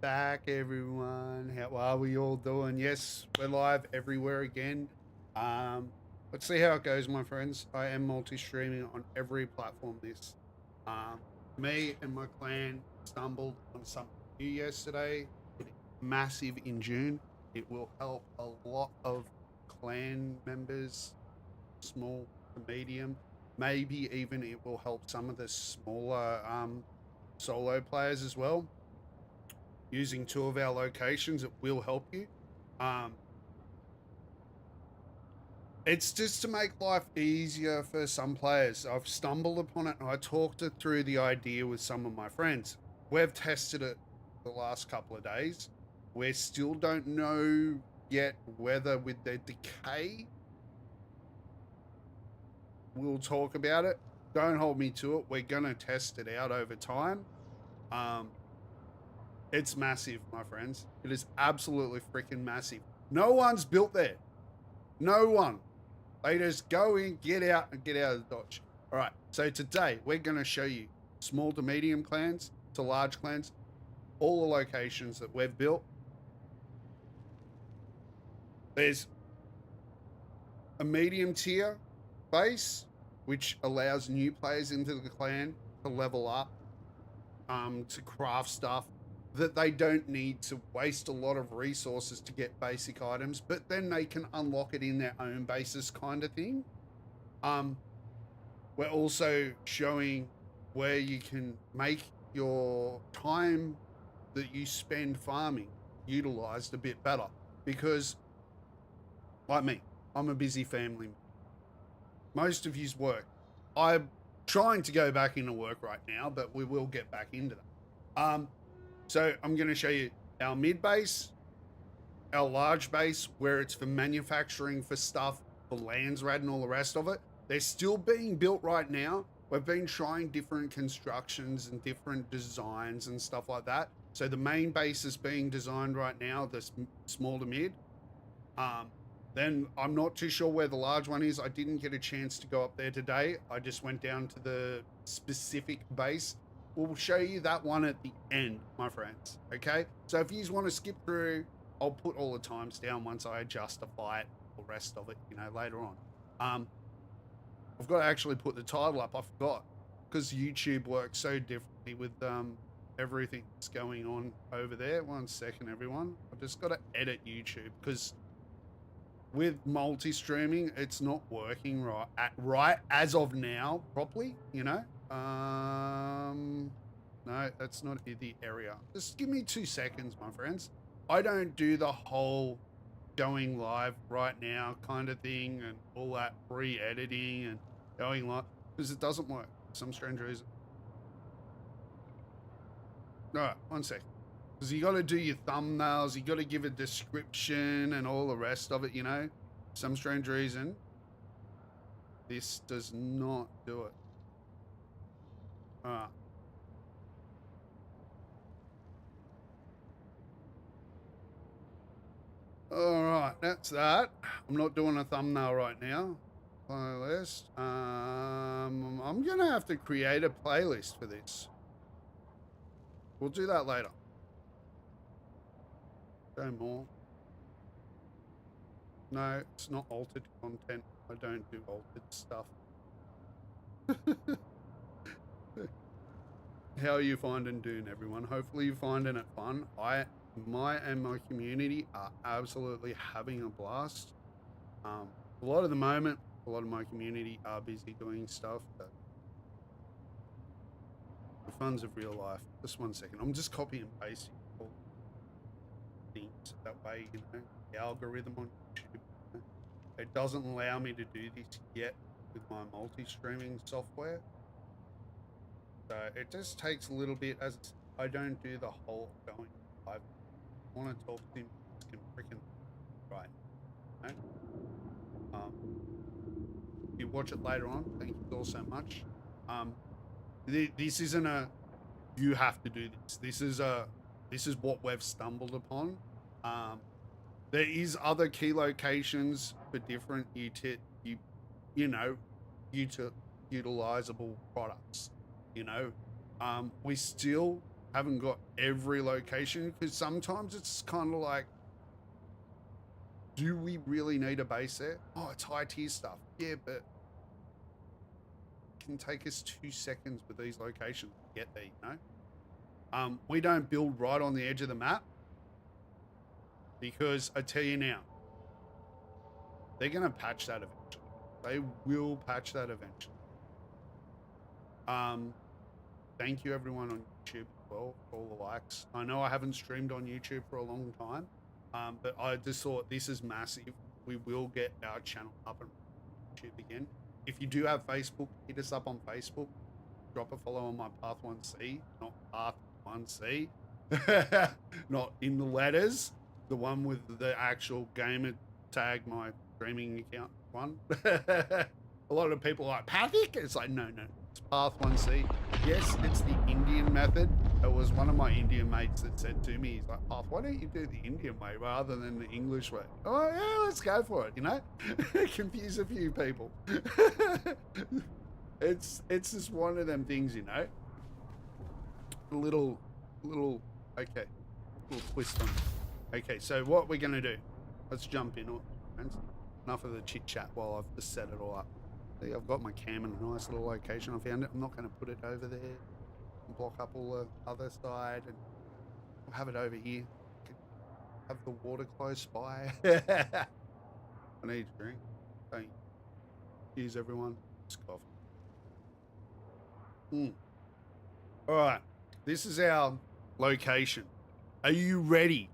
back, everyone. How are we all doing? Yes, we're live everywhere again. Let's see how it goes, my friends. I am multi-streaming on every platform. Me and my clan stumbled on something new yesterday. It is massive in June. It will help a lot of clan members, small to medium. Maybe even it will help some of the smaller solo players as well. Using 2 of our locations, it will help you. It's just to make life easier for some players. I've stumbled upon it and I talked it through the idea with some of my friends. We've tested it the last couple of days. We still don't know yet whether with the decay we'll talk about it. Don't hold me to it. We're going to test it out over time. It's massive, my friends. It is absolutely freaking massive. No one's built there. No one. They just go in, get out, and get out of the dodge. All right. So today we're going to show you small to medium clans to large clans, all the locations that we've built. There's a medium tier base, which allows new players into the clan to level up, to craft stuff that they don't need to waste a lot of resources to get basic items, but then they can unlock it in their own basis kind of thing. We're also showing where you can make your time that you spend farming utilized a bit better, because like me, I'm a busy family man. Most of you's work. I'm trying to go back into work right now, but we will get back into that. So I'm going to show you our mid base, our large base, where it's for manufacturing for stuff, for Landsraad and all the rest of it. They're still being built right now. We've been trying different constructions and different designs and stuff like that. So the main base is being designed right now, the small to mid. Then I'm not too sure where the large one is. I didn't get a chance to go up there today. I just went down to the specific base. We'll show you that one at the end, my friends. Okay? So if you want to skip through, I'll put all the times down once I justify it, the rest of it, later on. I've got to actually put the title up. I forgot, because YouTube works so differently with everything that's going on over there. 1 second, everyone. I've just got to edit YouTube, because with multi-streaming, it's not working right as of now properly, No, that's not the area. Just give me 2 seconds, my friends. I don't do the whole going live right now kind of thing and all that re-editing and going live, because it doesn't work for some strange reason. All right, 1 second. Because you got to do your thumbnails, you got to give a description and all the rest of it, Some strange reason, this does not do it. All right. All right, that's that. I'm not doing a thumbnail right now. Playlist. I'm going to have to create a playlist for this. We'll do that later. Go more. No, it's not altered content. I don't do altered stuff. How are you finding Dune, everyone? Hopefully you're finding it fun. My community are absolutely having a blast. A lot of my community are busy doing stuff, but the fun's of real life. Just 1 second. I'm just copying and pasting all things. That way, the algorithm on YouTube, it doesn't allow me to do this yet with my multi-streaming software. So it just takes a little bit, as I don't do the whole going live. I want to talk to him, freaking right. If you watch it later on, thank you all so much. This isn't a you have to do this. This is what we've stumbled upon. There is other key locations for different utilizable products. We still haven't got every location, because sometimes it's kind of like, do we really need a base there? Oh, it's high tier stuff. Yeah, but it can take us 2 seconds with these locations to get there, you know? We don't build right on the edge of the map, because I tell you now, they're going to patch that eventually. They will patch that eventually. Thank you everyone on YouTube as well for all the likes. I know I haven't streamed on YouTube for a long time, but I just thought this is massive. We will get our channel up and YouTube again. If you do have Facebook, hit us up on Facebook. Drop a follow on my Path 1C, not Path 1C, not in the letters. The one with the actual gamer tag, my streaming account one. A lot of people are like, Pathic? It's like, no, it's Path 1C. Yes, it's the Indian method. It was one of my Indian mates that said to me, he's like, Path, why don't you do the Indian way rather than the English way? Oh, yeah, let's go for it, you know? Confuse a few people. It's just one of them things, you know? A little, okay, little twist on it. Okay, so what we're going to do, let's jump in. Enough of the chit chat while I've just set it all up. See, I've got my cam in a nice little location. I found it. I'm not going to put it over there and block up all the other side, and I'll have it over here. Have the water close by. I need a drink. Thank you. Cheers, everyone. It's coffee. All right, this is our location. Are you ready?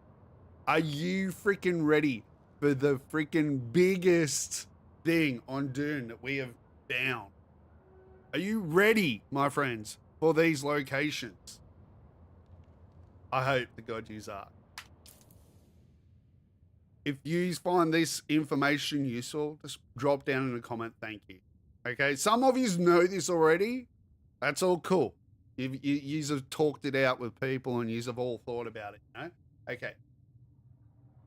Are you freaking ready for the freaking biggest thing on Dune that we have found? Are you ready, my friends, for these locations? I hope to God you are. If you find this information useful, just drop down in a comment. Thank you. Okay, some of you know this already. That's all cool. You have talked it out with people and you have all thought about it, you know? Okay.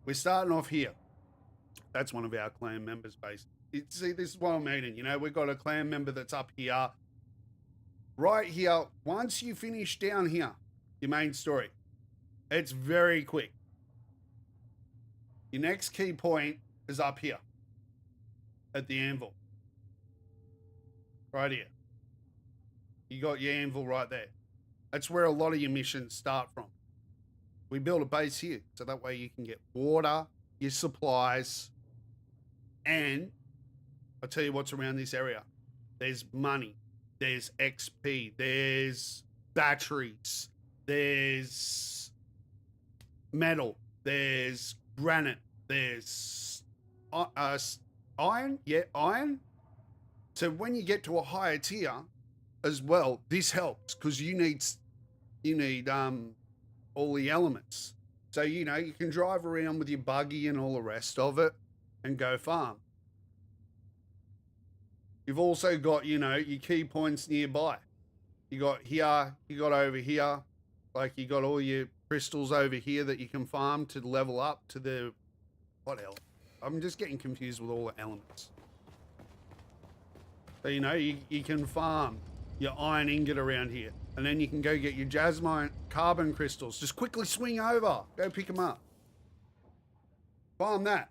We're starting off here. That's one of our clan members based. See, this is what I'm meaning. You know, we've got a clan member that's up here. Right here. Once you finish down here, your main story, it's very quick. Your next key point is up here at the anvil. Right here. You got your anvil right there. That's where a lot of your missions start from. We build a base here, so that way you can get water, your supplies, and I'll tell you what's around this area. There's money, there's XP, there's batteries, there's metal, there's granite, there's iron. Yeah, iron. So when you get to a higher tier as well, this helps because you need all the elements. So, you know, you can drive around with your buggy and all the rest of it and go farm. You've also got, you know, your key points nearby. You got here, you got over here, like you got all your crystals over here that you can farm to level up to the, what else? I'm just getting confused with all the elements. So, you know, you can farm your iron ingot around here. And then you can go get your Jasmium carbon crystals. Just quickly swing over. Go pick them up. Farm that.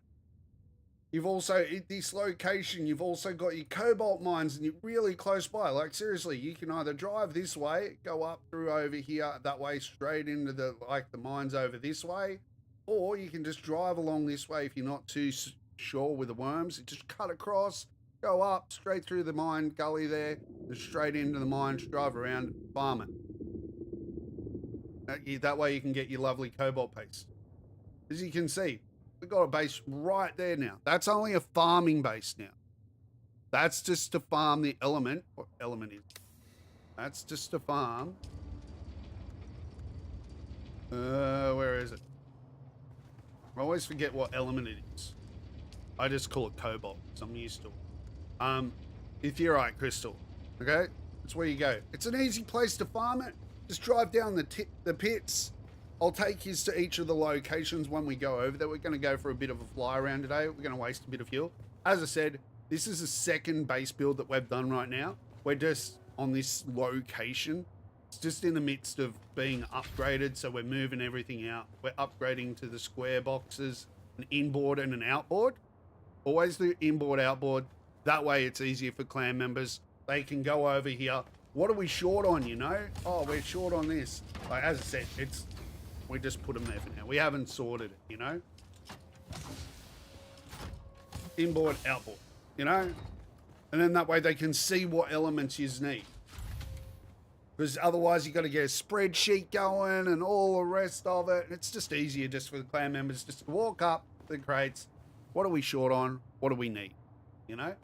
You've also, at this location, you've also got your cobalt mines and you're really close by. Like, seriously, you can either drive this way, go up through over here, that way straight into the, like, the mines over this way. Or you can just drive along this way if you're not too sure with the worms. Just cut across. Go up, straight through the mine gully there, and straight into the mines, drive around, farm it. That way you can get your lovely cobalt paste. As you can see, we've got a base right there now. That's only a farming base now. That's just to farm the element. What element is? That's just to farm. Where is it? I always forget what element it is. I just call it cobalt because I'm used to it. Erythrite Crystal, okay? That's where you go. It's an easy place to farm it. Just drive down the pits. I'll take you to each of the locations when we go over there. We're going to go for a bit of a fly around today. We're going to waste a bit of fuel. As I said, this is the second base build that we've done right now. We're just on this location. It's just in the midst of being upgraded, so we're moving everything out. We're upgrading to the square boxes, an inboard and an outboard. Always the inboard, outboard. That way it's easier for clan members. They can go over here. What are we short on, you know? Oh, we're short on this. Like, as I said, we just put them there for now. We haven't sorted it, you know? Inboard, outboard, you know? And then that way they can see what elements you need. Because otherwise you got to get a spreadsheet going and all the rest of it. It's just easier just for the clan members just to walk up the crates. What are we short on? What do we need? You know?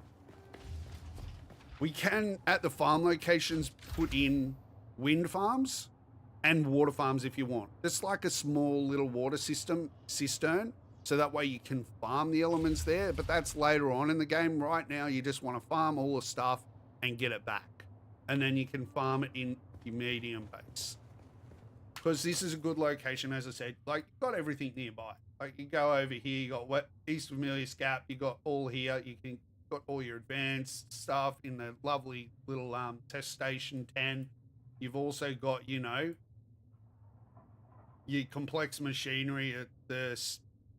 We can, at the farm locations, put in wind farms and water farms if you want. Just like a small little water cistern. So that way you can farm the elements there. But that's later on in the game. Right now, you just want to farm all the stuff and get it back. And then you can farm it in your medium base. Because this is a good location, as I said. Like, you've got everything nearby. Like, you go over here, you got East Familiar Gap, you got all here. You got all your advanced stuff in the lovely little test station 10. You've also got, you know, your complex machinery at the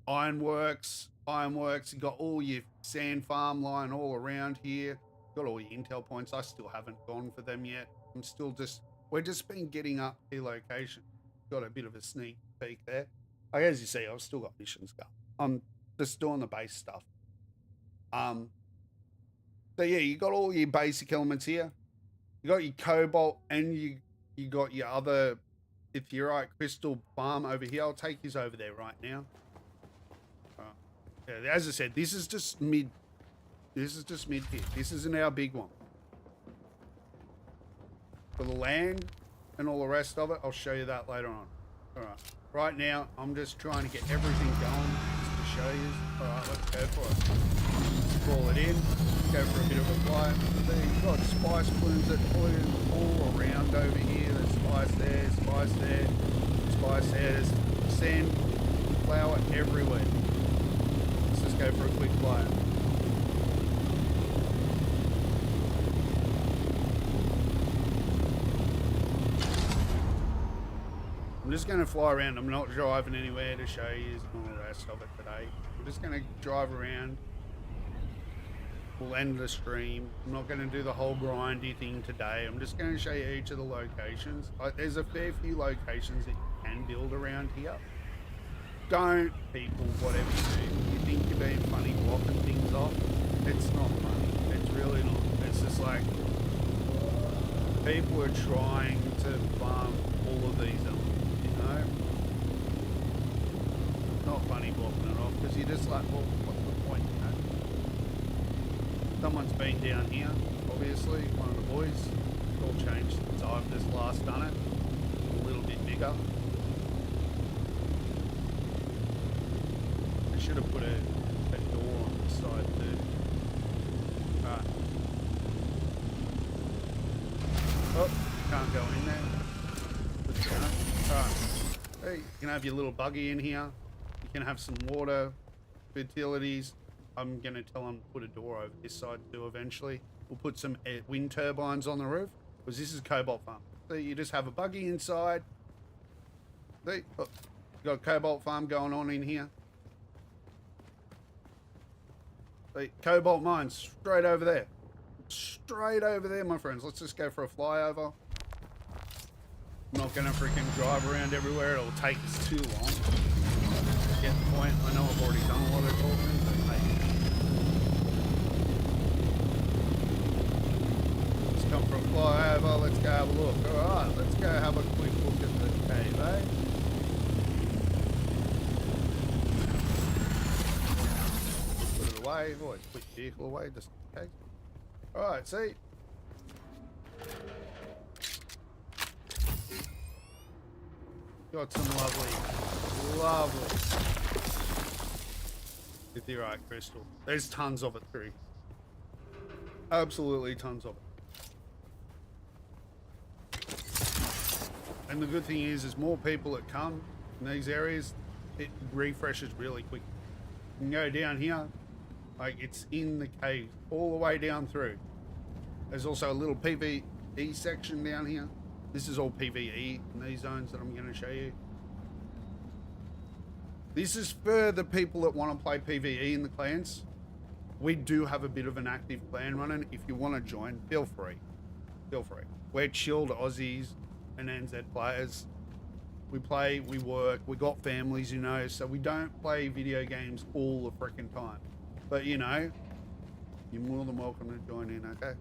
ironworks. You got all your sand farm line all around here. Got all your intel points. I still haven't gone for them yet. We're just been getting up the location. Got a bit of a sneak peek there. Like, as you see, I've still got missions going. I'm just doing the base stuff. So yeah, you got all your basic elements here. You got your cobalt and you got your other Erythrite Crystal farm over here. I'll take you over there right now. Yeah, as I said, this is just mid. This is just mid here. This isn't our big one. For the land and all the rest of it, I'll show you that later on. All right. Right now, I'm just trying to get everything going just to show you. All right, let's go for it. Let's call it in. Go for a bit of a fly. You've got spice plumes that plume all around over here. There's spice there, spice there, spice there. There's sand, flour everywhere. Let's just go for a quick fly. I'm just going to fly around. I'm not driving anywhere to show you all the rest of it today. I'm just going to drive around. We'll end the stream. I'm not going to do the whole grindy thing today. I'm just going to show you each of the locations. There's a fair few locations that you can build around here. Don't, people, whatever you do. You think you're being funny blocking things off? It's not funny. It's really not. It's just like people are trying to farm all of these elements, you know? Not funny blocking it off because you're just like, well, what's the point, you know? Someone's been down here, obviously, one of the boys. It's all changed since I've just last done it. A little bit bigger. I should have put a door on this side too. Alright. Oh, can't go in there. Alright. Hey, you can have your little buggy in here. You can have some water, utilities. I'm going to tell them to put a door over this side too eventually. We'll put some wind turbines on the roof because this is Cobalt farm. So you just have a buggy inside. See? Oh, you got a Cobalt farm going on in here. See? Cobalt mines straight over there. Straight over there, my friends. Let's just go for a flyover. I'm not going to freaking drive around everywhere. It'll take us too long. Get the point. I know I've already done a lot of talking, but hey. Let's come for a flyover. Let's go have a look. Alright, let's go have a quick look at the cave, eh? Put it away. Always put your vehicle away just in case. Alright, see? Got some lovely Erythrite Crystal. There's tons of it through. Absolutely tons of it. And the good thing is more people that come in these areas, it refreshes really quick. You can go down here, like it's in the cave, all the way down through. There's also a little PvE section down here. This is all PvE in these zones that I'm going to show you. This is for the people that want to play PvE in the clans. We do have a bit of an active clan running. If you want to join, feel free. Feel free. We're chilled Aussies and NZ players. We play, we work, we got families, you know, so we don't play video games all the freaking time. But, you know, you're more than welcome to join in, okay?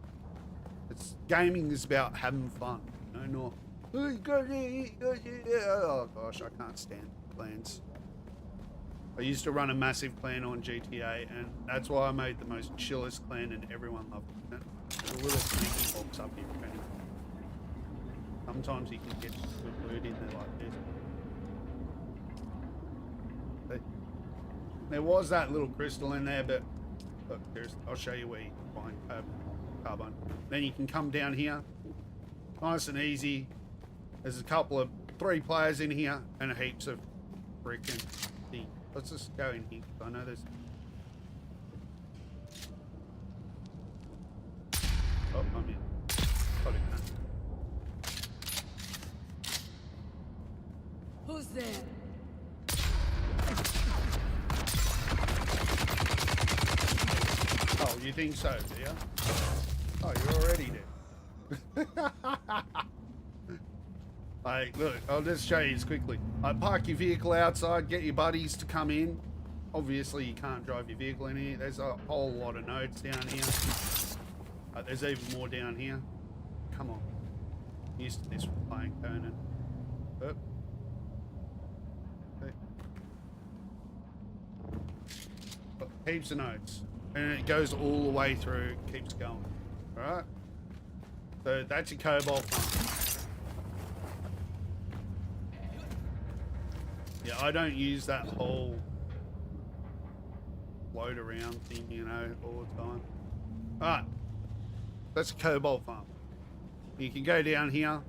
Gaming is about having fun, you know, not, oh gosh, I can't stand clans. I used to run a massive clan on GTA, and that's why I made the most chillest clan, and everyone loved it. There's a little sneaky box up here. Sometimes you can get good loot in there like this. There was that little crystal in there, but look, I'll show you where you can find carbon. Then you can come down here, nice and easy. There's a couple of 3 players in here, and heaps of freaking things. Let's just go in here, because I know there's... Oh, I'm in. Got it now. Who's there? Oh, you think so, do you? Oh, you're already dead. Like, look, I'll just show you this quickly. Park your vehicle outside, get your buddies to come in. Obviously, you can't drive your vehicle in here. There's a whole lot of nodes down here. There's even more down here. Come on. I'm used to this from playing Conan. Oop. Okay. Got heaps of nodes. And it goes all the way through, keeps going. Alright? So that's your cobalt farm. Yeah, I don't use that whole float around thing, you know, all the time. Alright. That's a cobalt farm. You can go down here.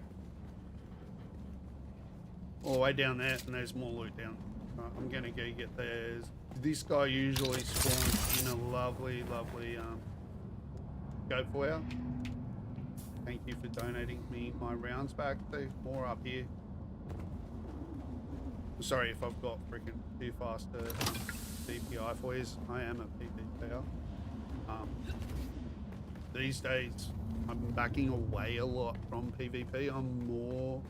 All the way down there, and there's more loot down. Right, I'm gonna go get theirs. This guy usually spawns in a lovely, lovely goat foyer. Thank you for donating me my rounds back. There's more up here. Sorry if I've got freaking too fast DPI for you. I am a PvP player. These days, I'm backing away a lot from PvP. I'm more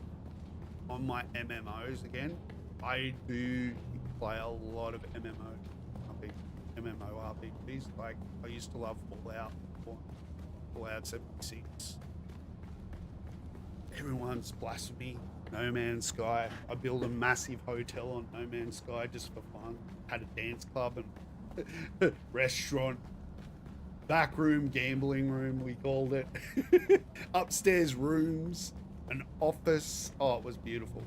on my MMOs again. I do play a lot of MMORPGs. Like, I used to love Fallout 76. Everyone's blasphemy. No Man's Sky. I built a massive hotel on No Man's Sky just for fun. Had a dance club and restaurant. Back room, gambling room, we called it. Upstairs rooms, an office. Oh, it was beautiful.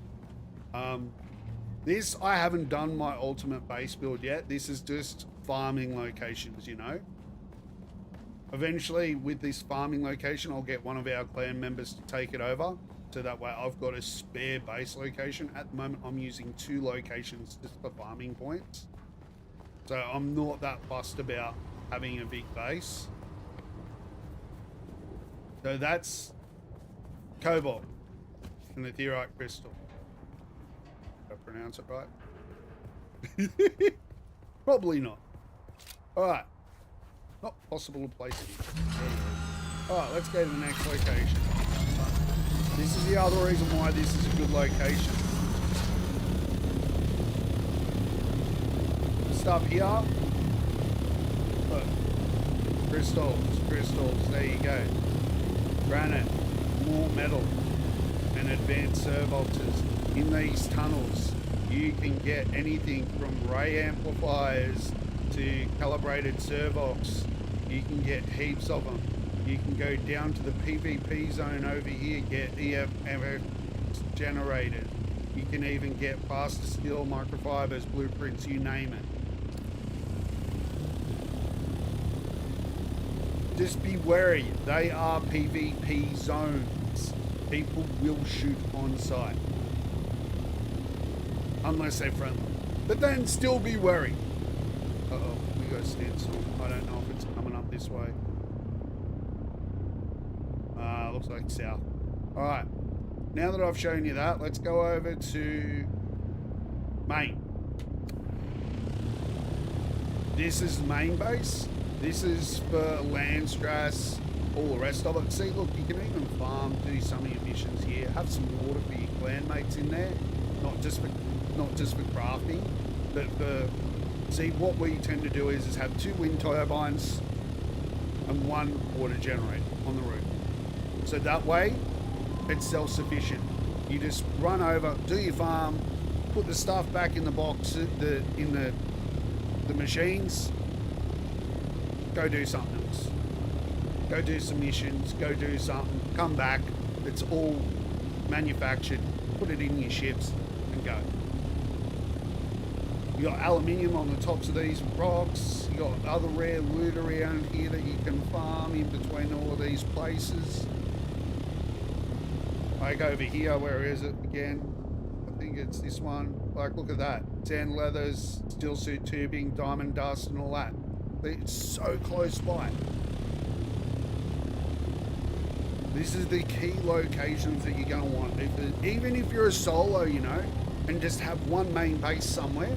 This, I haven't done my ultimate base build yet. This is just farming locations, you know. Eventually, with this farming location, I'll get one of our clan members to take it over. So that way I've got a spare base location. At the moment, I'm using 2 locations just for farming points. So I'm not that fussed about having a big base. So that's Cobalt and the Erythrite Crystal. Did I pronounce it right? Probably not. Alright. Not possible to place it here. Alright, let's go to the next location. This is the other reason why this is a good location. Just up here. Look. Crystals, there you go. Granite, more metal, and advanced servolters. In these tunnels, you can get anything from ray amplifiers to calibrated servox. You can get heaps of them. You can go down to the PvP zone over here, get EMF generated. You can even get faster steel, microfibers, blueprints, you name it. Just be wary, they are PvP zones. People will shoot on sight. Unless they're friendly. But then still be wary. Uh-oh, we got a standstill. I don't know if it's coming up this way. Looks like south. Alright. now that I've shown you that, let's go over to main. This is the main base. This is for Landsraad, all the rest of it. See, look, you can even farm, do some of your missions here, have some water for your clan mates in there, not just for crafting, but for, see, what we tend to do is have 2 wind turbines and 1 water generator on the roof. So that way, it's self-sufficient. You just run over, do your farm, put the stuff back in the box, in the machines, go do something else. Go do some missions, go do something, come back. It's all manufactured, put it in your ships and go. You got aluminium on the tops of these rocks. You got other rare loot around here that you can farm in between all of these places. Like over here, where is it again? I think it's this one. Like, look at that. Sand leathers, steel suit tubing, diamond dust and all that. It's so close by. This is the key locations that you're going to want. Even if you're a solo, you know, and just have one main base somewhere,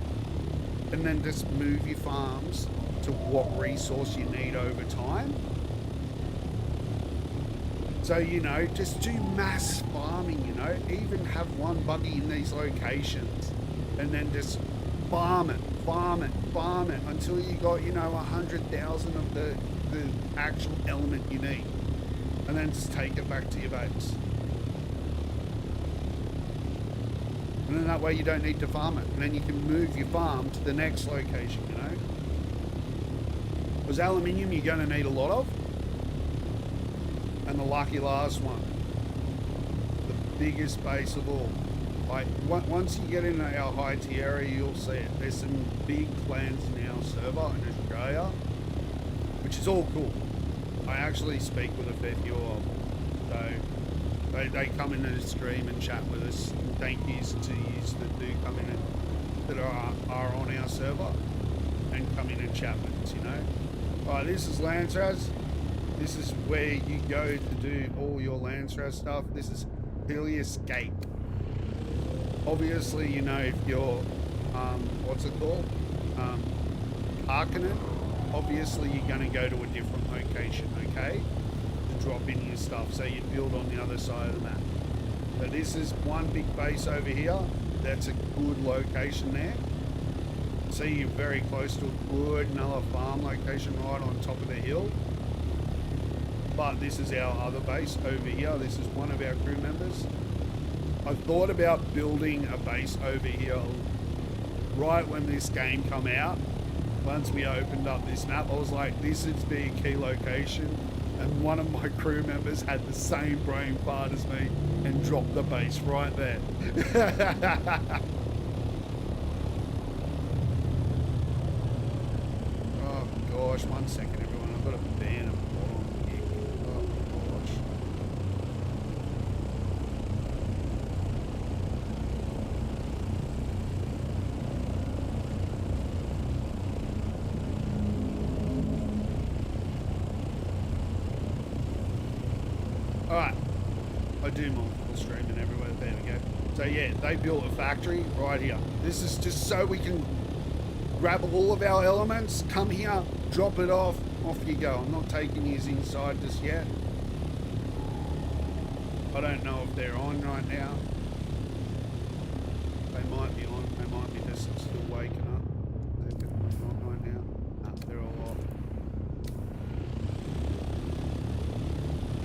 and then just move your farms to what resource you need over time. So, you know, just do mass farming, you know, even have one buggy in these locations and then just farm it until you got, you know, 100,000 of the actual element you need. And then just take it back to your base. And then that way you don't need to farm it. And then you can move your farm to the next location, you know. Because aluminium you're going to need a lot of. And the lucky last one. The biggest base of all. Like, once you get into our high tier area, you'll see it. There's some big clans in our server in Australia. Which is all cool. I actually speak with a fair few of them. So they come in and stream and chat with us. And thank yous to yous that do come in and that are on our server and come in and chat with us, you know. Alright, this is Landsraad. This is where you go to do all your Landsraad stuff. This is Helios Gate. Obviously, you know, if you're what's it called? Harkonnen. Obviously you're going to go to a different location, okay, to drop in your stuff, so you build on the other side of the map. But this is one big base over here. That's a good location there. See, you're very close to a good another farm location right on top of the hill. But this is our other base over here. This is one of our crew members. I thought about building a base over here right when this game come out. Once we opened up this map, I was like, this is the key location. And one of my crew members had the same brain fart as me and dropped the base right there. Oh gosh, 1 second everyone, I've got a ban of bottom here. Oh gosh. Alright, I do multiple streaming everywhere, there we go. So yeah, they built a factory right here. This is just so we can grab all of our elements, come here, drop it off you go. I'm not taking these inside just yet. I don't know if they're on right now. They might be on, they might be just still waking up. They're not on right now. No, they're all off.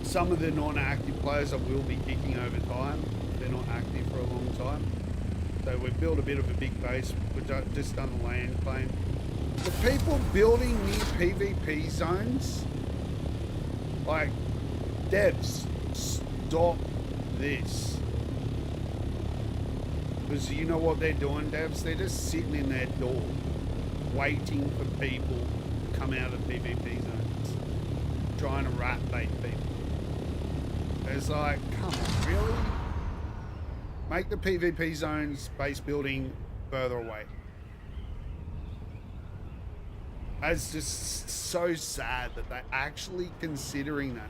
Some of the non-active players I will be kicking over time. They're not active for a long time. So we've built a bit of a big base. We've just done the land claim. The people building near PvP zones, like, devs, stop this. Because you know what they're doing, devs? They're just sitting in their door, waiting for people to come out of PvP zones, trying to rat bait people. It's like, come on, really? Make the PvP zones base building further away. It's just so sad that they're actually considering that.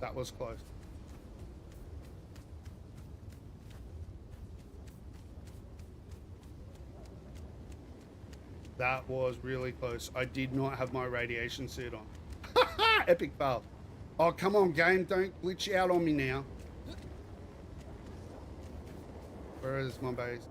That was close. That was really close. I did not have my radiation suit on. Epic fail. Oh, come on, game. Don't glitch out on me now. Where is my base?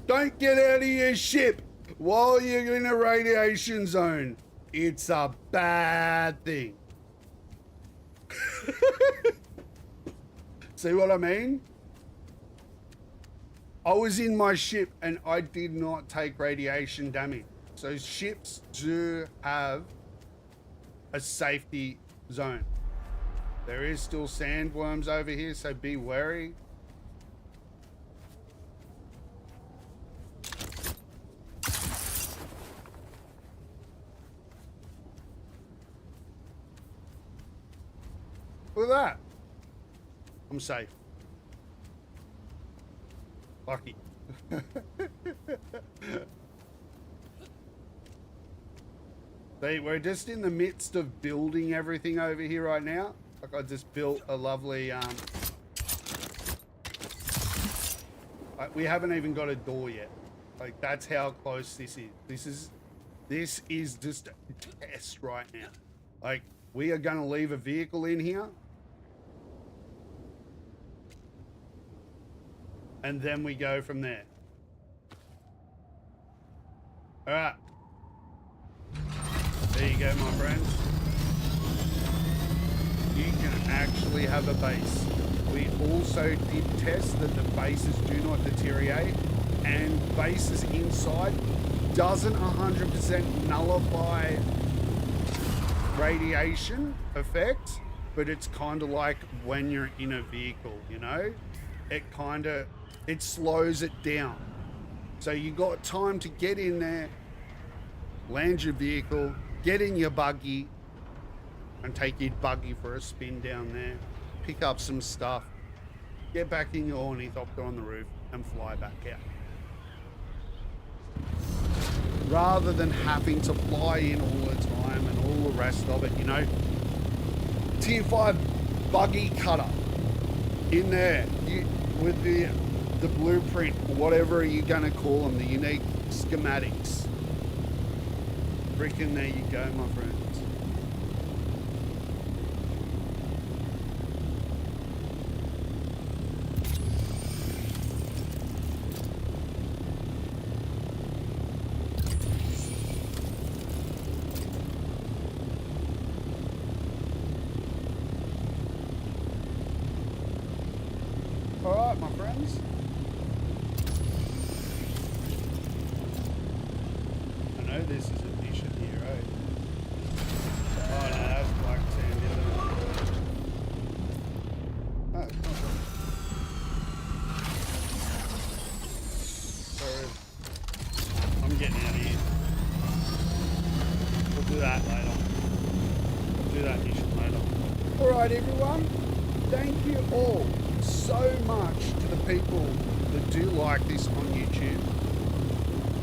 Don't get out of your ship while you're in a radiation zone. It's a bad thing. See what I mean? I was in my ship and I did not take radiation damage. So ships do have a safety zone. There is still sandworms over here, so be wary. Look at that. I'm safe. Lucky. See, we're just in the midst of building everything over here right now. Like I just built a lovely, we haven't even got a door yet. Like that's how close this is. This is just a test right now. Like we are gonna leave a vehicle in here. And then we go from there. All right. There you go, my friends. You can actually have a base. We also did test that the bases do not deteriorate, and bases inside doesn't 100% nullify radiation effects, but it's kind of like when you're in a vehicle, you know? It slows it down. So you got time to get in there, land your vehicle, get in your buggy, and take your buggy for a spin down there, pick up some stuff, get back in your ornithopter on the roof, and fly back out. Rather than having to fly in all the time and all the rest of it, you know. Tier 5 buggy cutter in there with the blueprint, or whatever you're gonna call them, the unique schematics. Freaking there you go, my friends. All right, my friends. I know this is a mission here, right? Oh no, that's black sand, isn't it? Oh, it's not good. Sorry. I'm getting out of here. We'll do that later. We'll do that mission later. Alright everyone, thank you all so much to the people that do like this on YouTube.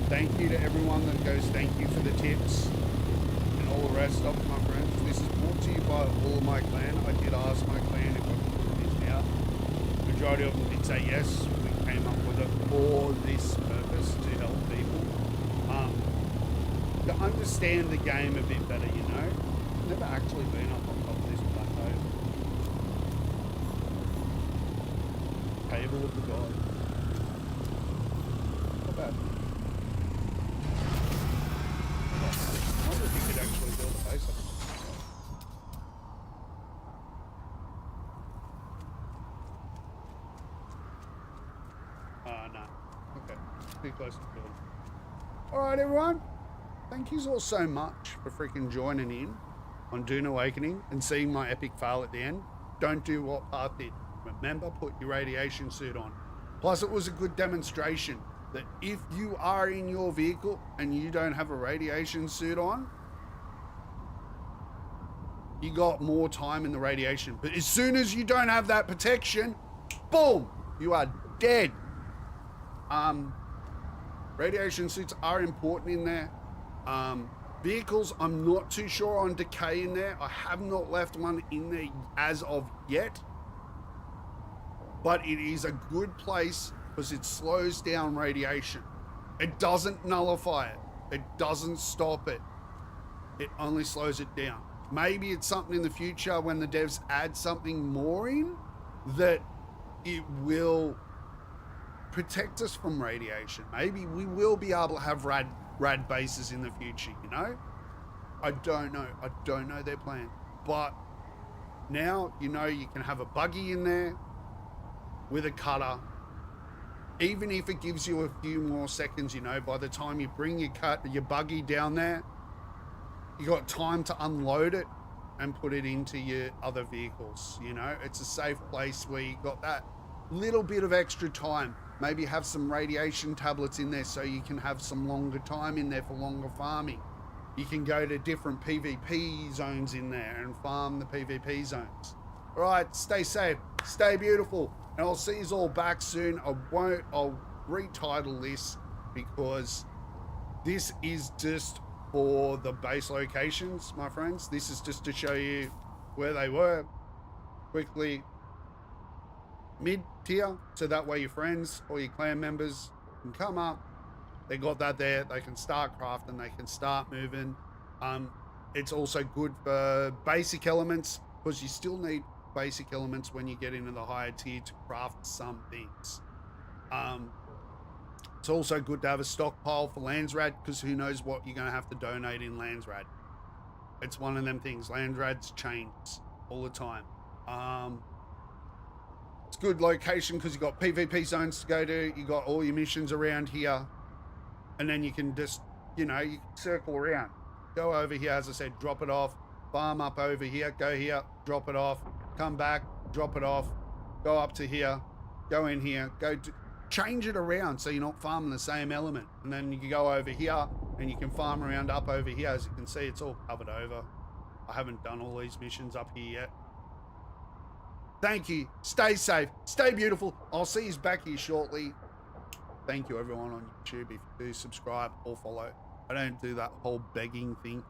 Thank you to everyone that goes thank you for the tips and all the rest of it, my friends. This is brought to you by all of my clan. I did ask my clan if I could put this out. The majority of them did say yes. We came up with it for this purpose, to help people. To understand the game a bit better, you know. I've never actually been up on top of this plateau. Cable of the God. Not bad. I wonder if you could actually build a base up. No. Okay. Too close to build. Alright everyone. Thank you all so much for freaking joining in on Dune Awakening and seeing my epic fail at the end. Don't do what Path did. Remember, put your radiation suit on. Plus, it was a good demonstration that if you are in your vehicle and you don't have a radiation suit on, you got more time in the radiation. But as soon as you don't have that protection, boom, you are dead. Radiation suits are important in there. Vehicles, I'm not too sure on decay in there. I have not left one in there as of yet. But it is a good place because it slows down radiation. It doesn't nullify it. It doesn't stop it. It only slows it down. Maybe it's something in the future when the devs add something more in that it will protect us from radiation. Maybe we will be able to have rad bases in the future, you know? I don't know. I don't know their plan. But now, you know, you can have a buggy in there with a cutter. Even if it gives you a few more seconds, you know, by the time you bring your buggy down there, you got time to unload it and put it into your other vehicles, you know? It's a safe place where you got that little bit of extra time. Maybe have some radiation tablets in there so you can have some longer time in there for longer farming. You can go to different PvP zones in there and farm the PvP zones. All right, stay safe, stay beautiful, and I'll see you all back soon. I'll retitle this because this is just for the base locations, my friends. This is just to show you where they were quickly. Mid-tier, so that way your friends or your clan members can come up. They got that there. They can start crafting. They can start moving. It's also good for basic elements because you still need basic elements when you get into the higher tier to craft some things. It's also good to have a stockpile for Landsraad because who knows what you're going to have to donate in Landsraad. It's one of them things. Landsraad's changes all the time. It's a good location because you've got PvP zones to go to. You got all your missions around here. And then you can just, you know, you can circle around. Go over here, as I said, drop it off. Farm up over here, go here, drop it off. Come back, drop it off. Go up to here, go in here, change it around so you're not farming the same element. And then you can go over here and you can farm around up over here. As you can see, it's all covered over. I haven't done all these missions up here yet. Thank you. Stay safe. Stay beautiful. I'll see you back here shortly. Thank you, everyone on YouTube. If you do subscribe or follow, I don't do that whole begging thing.